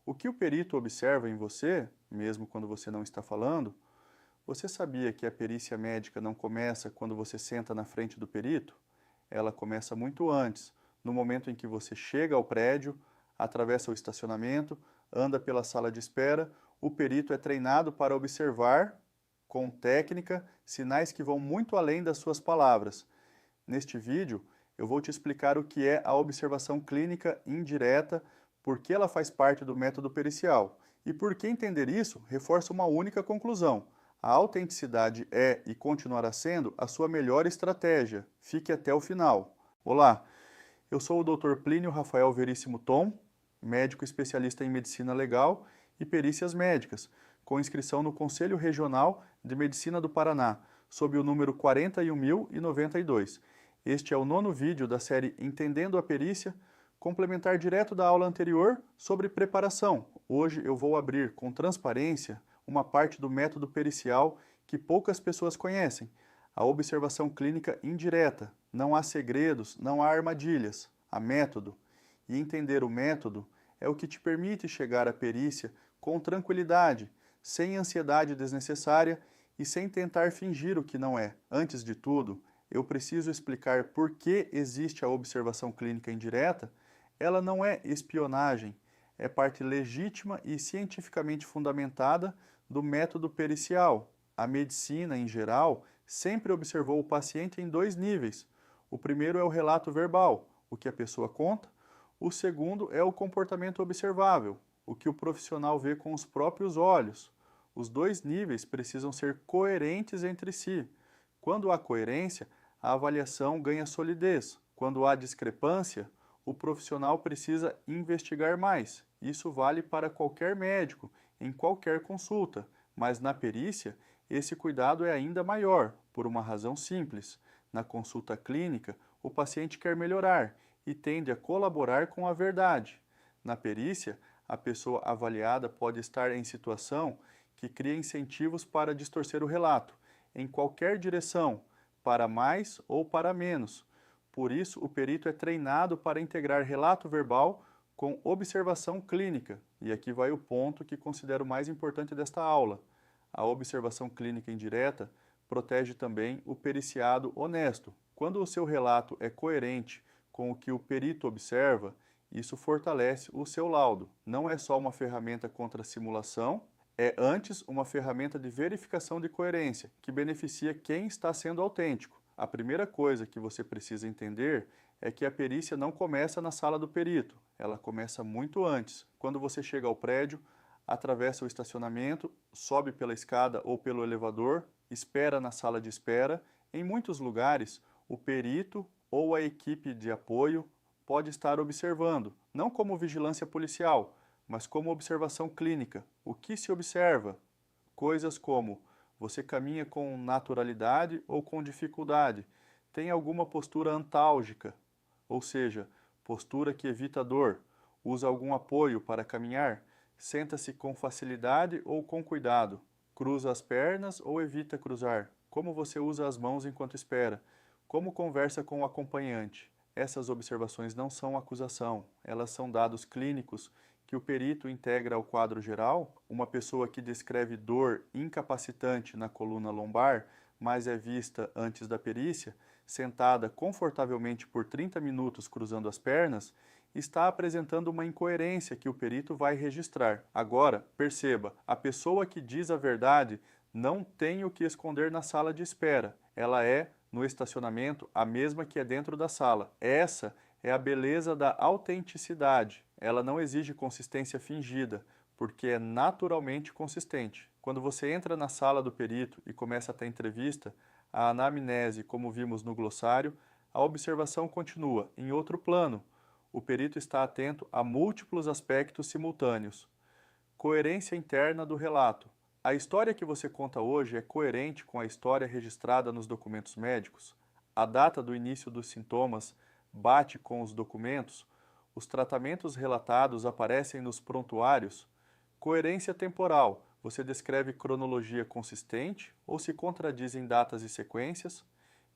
O que o perito observa em você, mesmo quando você não está falando, você sabia que a perícia médica não começa quando você senta na frente do perito? Ela começa muito antes, no momento em que você chega ao prédio, atravessa o estacionamento, anda pela sala de espera, o perito é treinado para observar, com técnica, sinais que vão muito além das suas palavras. Neste vídeo, eu vou te explicar o que é a observação clínica indireta, por que ela faz parte do método pericial. E por que entender isso reforça uma única conclusão: a autenticidade é e continuará sendo a sua melhor estratégia. Fique até o final. Olá, eu sou o Dr. Plínio Rafael Veríssimo Tom, médico especialista em medicina legal e perícias médicas, com inscrição no Conselho Regional de Medicina do Paraná, sob o número 41.092. Este é o 9º vídeo da série Entendendo a Perícia, complementar direto da aula anterior sobre preparação. Hoje eu vou abrir com transparência uma parte do método pericial que poucas pessoas conhecem, a observação clínica indireta. Não há segredos, não há armadilhas, há método. E entender o método é o que te permite chegar à perícia com tranquilidade, sem ansiedade desnecessária e sem tentar fingir o que não é. Antes de tudo, eu preciso explicar por que existe a observação clínica indireta. Ela não é espionagem, é parte legítima e cientificamente fundamentada do método pericial. A medicina, em geral, sempre observou o paciente em 2 níveis. O primeiro é o relato verbal, o que a pessoa conta. O segundo é o comportamento observável, o que o profissional vê com os próprios olhos. Os 2 níveis precisam ser coerentes entre si. Quando há coerência, a avaliação ganha solidez. Quando há discrepância, o profissional precisa investigar mais. Isso vale para qualquer médico, em qualquer consulta, mas na perícia, esse cuidado é ainda maior, por uma razão simples. Na consulta clínica, o paciente quer melhorar e tende a colaborar com a verdade. Na perícia, a pessoa avaliada pode estar em situação que cria incentivos para distorcer o relato, em qualquer direção, para mais ou para menos. Por isso, o perito é treinado para integrar relato verbal com observação clínica. E aqui vai o ponto que considero mais importante desta aula. A observação clínica indireta protege também o periciado honesto. Quando o seu relato é coerente com o que o perito observa, isso fortalece o seu laudo. Não é só uma ferramenta contra a simulação, é antes uma ferramenta de verificação de coerência, que beneficia quem está sendo autêntico. A primeira coisa que você precisa entender é que a perícia não começa na sala do perito, ela começa muito antes. Quando você chega ao prédio, atravessa o estacionamento, sobe pela escada ou pelo elevador, espera na sala de espera. Em muitos lugares, o perito ou a equipe de apoio pode estar observando, não como vigilância policial, mas como observação clínica. O que se observa? Coisas como: você caminha com naturalidade ou com dificuldade? Tem alguma postura antálgica, ou seja, postura que evita dor? Usa algum apoio para caminhar? Senta-se com facilidade ou com cuidado? Cruza as pernas ou evita cruzar? Como você usa as mãos enquanto espera? Como conversa com o acompanhante? Essas observações não são acusação, elas são dados clínicos que o perito integra ao quadro geral. Uma pessoa que descreve dor incapacitante na coluna lombar, mas é vista antes da perícia, sentada confortavelmente por 30 minutos cruzando as pernas, está apresentando uma incoerência que o perito vai registrar. Agora, perceba, a pessoa que diz a verdade não tem o que esconder na sala de espera. Ela é, no estacionamento, a mesma que é dentro da sala. Essa é a beleza da autenticidade. Ela não exige consistência fingida, porque é naturalmente consistente. Quando você entra na sala do perito e começa a ter entrevista, a anamnese, como vimos no glossário, a observação continua em outro plano. O perito está atento a múltiplos aspectos simultâneos. Coerência interna do relato. A história que você conta hoje é coerente com a história registrada nos documentos médicos? A data do início dos sintomas bate com os documentos? Os tratamentos relatados aparecem nos prontuários? Coerência temporal. Você descreve cronologia consistente ou se contradizem datas e sequências?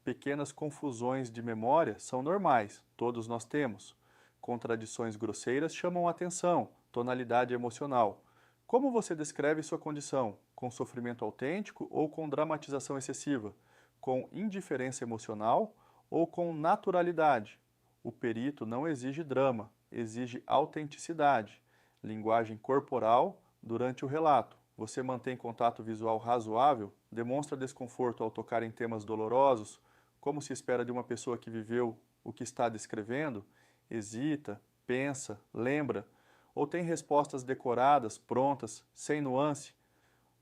Pequenas confusões de memória são normais, todos nós temos. Contradições grosseiras chamam a atenção, Tonalidade emocional. Como você descreve sua condição? Com sofrimento autêntico ou com dramatização excessiva? Com indiferença emocional ou com naturalidade? O perito não exige drama, exige autenticidade. Linguagem corporal durante o relato. Você mantém contato visual razoável? Demonstra desconforto ao tocar em temas dolorosos? Como se espera de uma pessoa que viveu o que está descrevendo? Hesita, pensa, lembra? Ou tem respostas decoradas, prontas, sem nuance?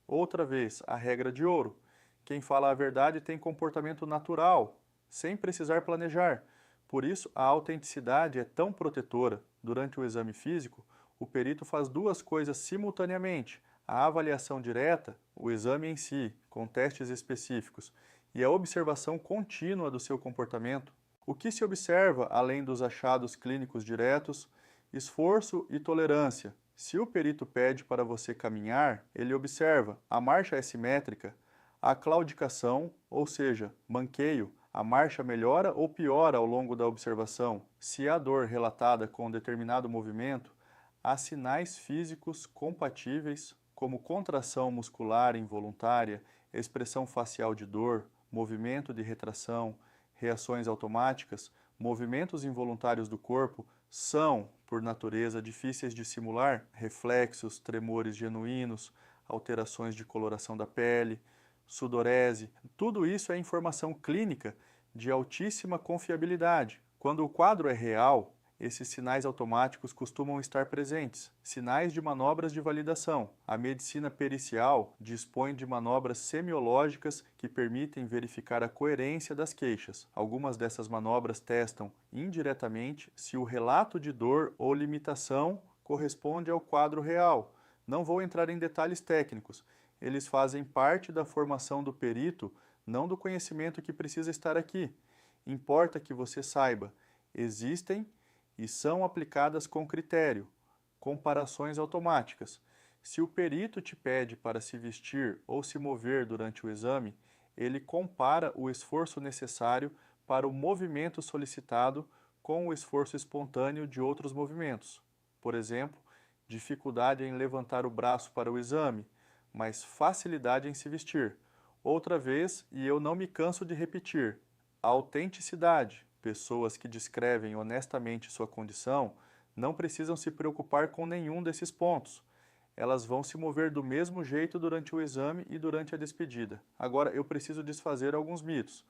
Outra vez, a regra de ouro. Quem fala a verdade tem comportamento natural, sem precisar planejar. Por isso, a autenticidade é tão protetora. Durante o exame físico, o perito faz duas coisas simultaneamente: a avaliação direta, o exame em si, com testes específicos, e a observação contínua do seu comportamento. O que se observa, além dos achados clínicos diretos? Esforço e tolerância. Se o perito pede para você caminhar, ele observa a marcha é simétrica, a claudicação, ou seja, manqueio, a marcha melhora ou piora ao longo da observação. Se há dor relatada com determinado movimento, há sinais físicos compatíveis, como contração muscular involuntária, expressão facial de dor, movimento de retração, reações automáticas, movimentos involuntários do corpo, são, por natureza, difíceis de simular, reflexos, tremores genuínos, alterações de coloração da pele, sudorese, tudo isso é informação clínica de altíssima confiabilidade. Quando o quadro é real, esses sinais automáticos costumam estar presentes. Sinais de manobras de validação. A medicina pericial dispõe de manobras semiológicas que permitem verificar a coerência das queixas. Algumas dessas manobras testam indiretamente se o relato de dor ou limitação corresponde ao quadro real. Não vou entrar em detalhes técnicos. Eles fazem parte da formação do perito, não do conhecimento que precisa estar aqui. Importa que você saiba, existem e são aplicadas com critério. Comparações automáticas. Se o perito te pede para se vestir ou se mover durante o exame, ele compara o esforço necessário para o movimento solicitado com o esforço espontâneo de outros movimentos. Por exemplo, dificuldade em levantar o braço para o exame, mas facilidade em se vestir. Outra vez, e eu não me canso de repetir, autenticidade. Pessoas que descrevem honestamente sua condição não precisam se preocupar com nenhum desses pontos. Elas vão se mover do mesmo jeito durante o exame e durante a despedida. Agora, eu preciso desfazer alguns mitos,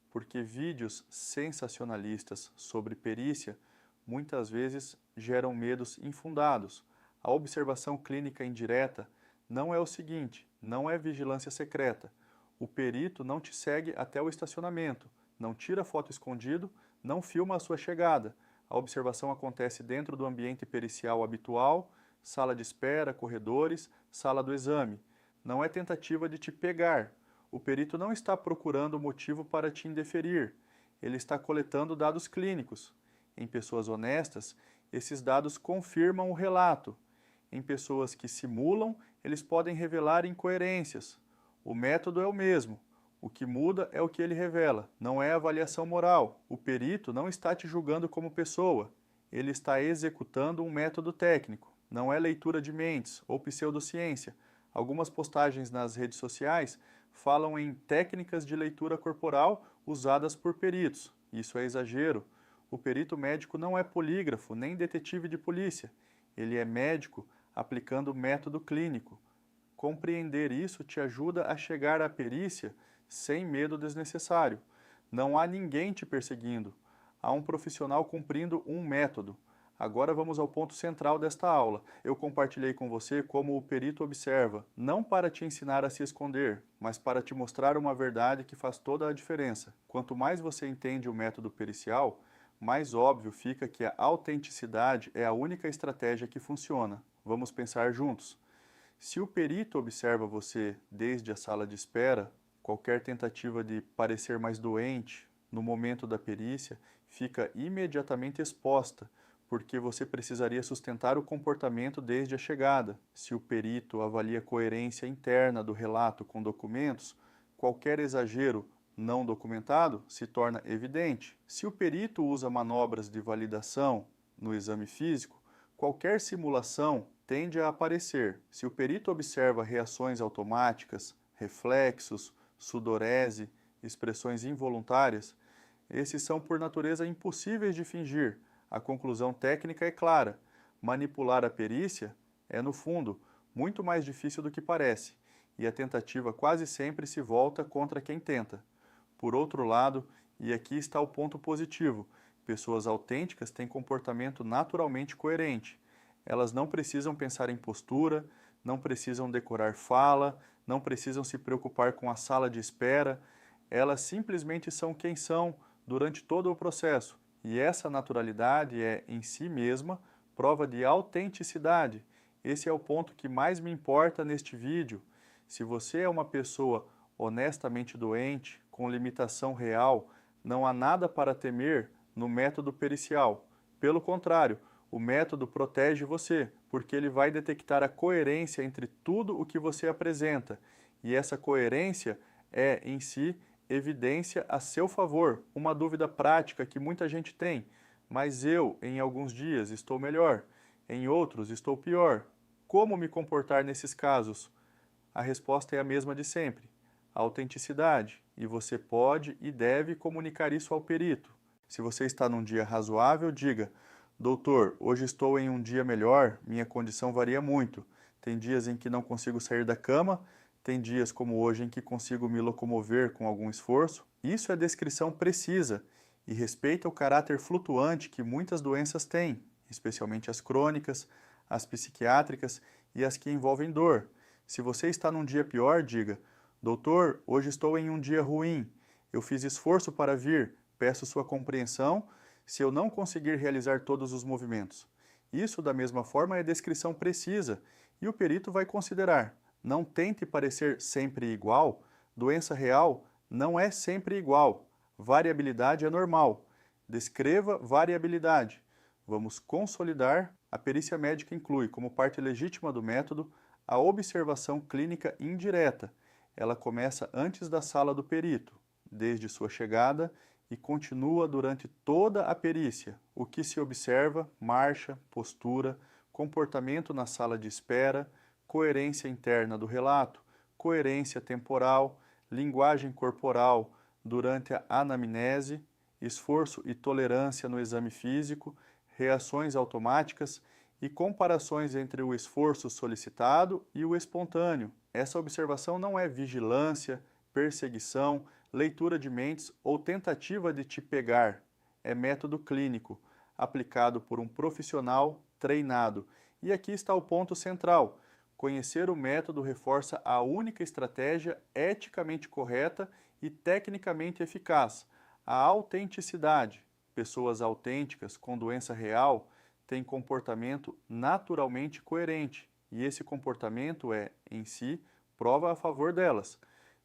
porque vídeos sensacionalistas sobre perícia muitas vezes geram medos infundados. A observação clínica indireta não é o seguinte, não é vigilância secreta. O perito não te segue até o estacionamento, não tira foto escondido, não filma a sua chegada. A observação acontece dentro do ambiente pericial habitual, sala de espera, corredores, sala do exame. Não é tentativa de te pegar. O perito não está procurando motivo para te indeferir. Ele está coletando dados clínicos. Em pessoas honestas, esses dados confirmam o relato. Em pessoas que simulam, eles podem revelar incoerências. O método é o mesmo. O que muda é o que ele revela, não é avaliação moral. O perito não está te julgando como pessoa. Ele está executando um método técnico. Não é leitura de mentes ou pseudociência. Algumas postagens nas redes sociais falam em técnicas de leitura corporal usadas por peritos. Isso é exagero. O perito médico não é polígrafo nem detetive de polícia. Ele é médico aplicando método clínico. Compreender isso te ajuda a chegar à perícia sem medo desnecessário. Não há ninguém te perseguindo. Há um profissional cumprindo um método. Agora vamos ao ponto central desta aula. Eu compartilhei com você como o perito observa, não para te ensinar a se esconder, mas para te mostrar uma verdade que faz toda a diferença. Quanto mais você entende o método pericial, mais óbvio fica que a autenticidade é a única estratégia que funciona. Vamos pensar juntos. Se o perito observa você desde a sala de espera, qualquer tentativa de parecer mais doente no momento da perícia fica imediatamente exposta, porque você precisaria sustentar o comportamento desde a chegada. Se o perito avalia a coerência interna do relato com documentos, qualquer exagero não documentado se torna evidente. Se o perito usa manobras de validação no exame físico, Qualquer simulação tende a aparecer. Se o perito observa reações automáticas, reflexos, sudorese, expressões involuntárias, esses são por natureza impossíveis de fingir. A conclusão técnica é clara. Manipular a perícia é, no fundo, muito mais difícil do que parece, e a tentativa quase sempre se volta contra quem tenta. Por outro lado, e aqui está o ponto positivo, pessoas autênticas têm comportamento naturalmente coerente. Elas não precisam pensar em postura, não precisam decorar fala, não precisam se preocupar com a sala de espera. Elas simplesmente são quem são durante todo o processo. E essa naturalidade é, em si mesma, prova de autenticidade. Esse é o ponto que mais me importa neste vídeo. Se você é uma pessoa honestamente doente, com limitação real, não há nada para temer no método pericial. Pelo contrário, o método protege você, porque ele vai detectar a coerência entre tudo o que você apresenta. E essa coerência é, em si, evidência a seu favor. Uma dúvida prática que muita gente tem. Mas eu, em alguns dias, estou melhor. Em outros, estou pior. Como me comportar nesses casos? A resposta é a mesma de sempre. A autenticidade. E você pode e deve comunicar isso ao perito. Se você está num dia razoável, diga: doutor, hoje estou em um dia melhor, minha condição varia muito. Tem dias em que não consigo sair da cama, tem dias como hoje em que consigo me locomover com algum esforço. Isso é descrição precisa e respeita o caráter flutuante que muitas doenças têm, especialmente as crônicas, as psiquiátricas e as que envolvem dor. Se você está num dia pior, diga: doutor, hoje estou em um dia ruim. Eu fiz esforço para vir, peço sua compreensão se eu não conseguir realizar todos os movimentos. Isso, da mesma forma, é descrição precisa e o perito vai considerar. Não tente parecer sempre igual. Doença real não é sempre igual. Variabilidade é normal. Descreva variabilidade. Vamos consolidar. A perícia médica inclui, como parte legítima do método, a observação clínica indireta. Ela começa antes da sala do perito, desde sua chegada, e continua durante toda a perícia. O que se observa: marcha, postura, comportamento na sala de espera, coerência interna do relato, coerência temporal, linguagem corporal durante a anamnese, esforço e tolerância no exame físico, reações automáticas e comparações entre o esforço solicitado e o espontâneo. Essa observação não é vigilância, perseguição, leitura de mentes ou tentativa de te pegar. É método clínico, aplicado por um profissional treinado. E aqui está o ponto central. Conhecer o método reforça a única estratégia eticamente correta e tecnicamente eficaz: a autenticidade. Pessoas autênticas com doença real têm comportamento naturalmente coerente, e esse comportamento é, em si, prova a favor delas.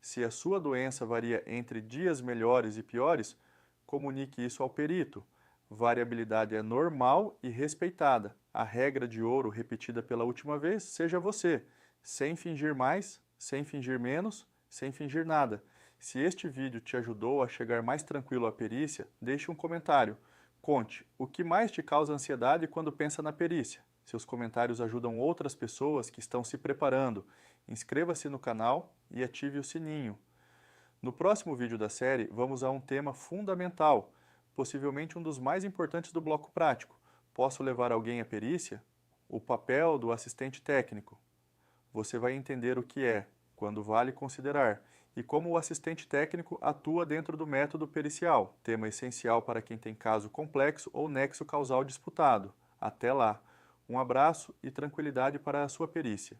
Se a sua doença varia entre dias melhores e piores, comunique isso ao perito. Variabilidade é normal e respeitada. A regra de ouro repetida pela última vez seja você, sem fingir mais, sem fingir menos, sem fingir nada. Se este vídeo te ajudou a chegar mais tranquilo à perícia, deixe um comentário. Conte o que mais te causa ansiedade quando pensa na perícia. Seus comentários ajudam outras pessoas que estão se preparando. Inscreva-se no canal e ative o sininho. No próximo vídeo da série, vamos a um tema fundamental, possivelmente um dos mais importantes do bloco prático. Posso levar alguém à perícia? O papel do assistente técnico. Você vai entender o que é, quando vale considerar, e como o assistente técnico atua dentro do método pericial, tema essencial para quem tem caso complexo ou nexo causal disputado. Até lá! Um abraço e tranquilidade para a sua perícia.